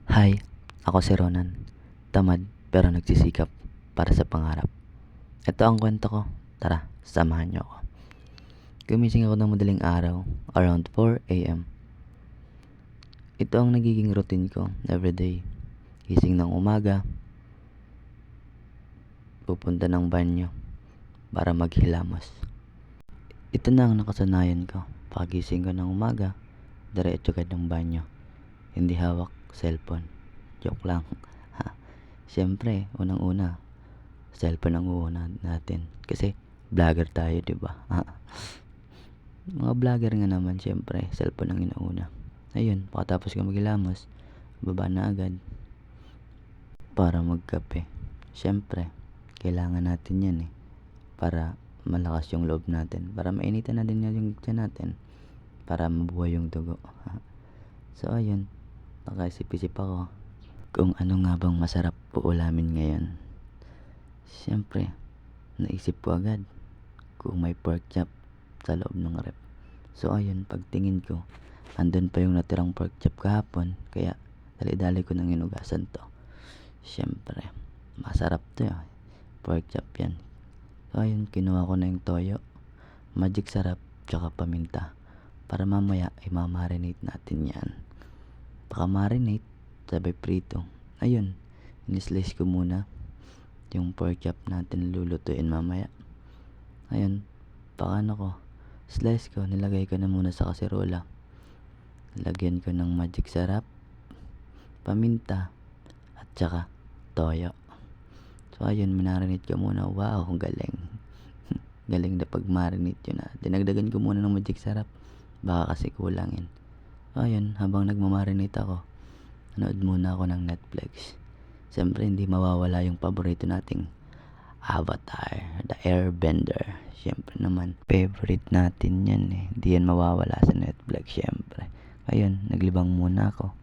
Hi, ako si Ronan. Tamad pero nagsisikap para sa pangarap. Ito ang kwento ko. Tara, samahan niyo ako. Gumising ako ng madaling araw, around 4 a.m. Ito ang nagiging routine ko everyday. Gising ng umaga, pupunta ng banyo para maghilamos. Ito na ang nakasanayan ko. Pagising ko ng umaga, diretso agad ng banyo. Hindi hawak cellphone. Joke lang. Ha. Siyempre, unang-una, cellphone ang uuna natin. Kasi, vlogger tayo, di ba? Mga vlogger nga naman, siyempre, cellphone ang inauna. Ayun, pagkatapos ko maghilamos, baba na agad para magkape. Siyempre, kailangan natin yan para malakas yung loob natin. Para mainitan na din yung tiyan natin. Para mabuhay yung dugo. So, ayun, nakaisip-isip ako kung ano nga bang masarap uulamin ngayon. Siyempre, naisip ko agad kung may pork chop sa loob ng rep. So ayun, pagtingin ko, andun pa yung natirang pork chop kahapon, kaya dali-dali ko nang inugasan to. Siyempre, masarap to pork chop yan. So ayun, kinuha ko na yung toyo, magic sarap, tsaka paminta. Para mamaya, imamarinate natin yan. Paka-marinate, sabay prito. Ayun, inislice ko muna yung pork chop natin lulutuin mamaya. Ayun, pakano ko, slice ko, nilagay ko na muna sa kaserola. Lagyan ko ng magic sarap, paminta, at saka toyo. So ayun, minarinate ko muna. Wow, galing. Galing na pag-marinate yun Dinagdagan ko muna ng magic sarap, baka kasi kulangin. So ayun, habang nagmamarinate ako, nanood muna ako ng Netflix. Siyempre, hindi mawawala yung paborito nating Avatar, The Airbender. Siyempre naman, favorite natin yan Hindi yan mawawala sa Netflix, siyempre. Ayun, naglibang muna ako.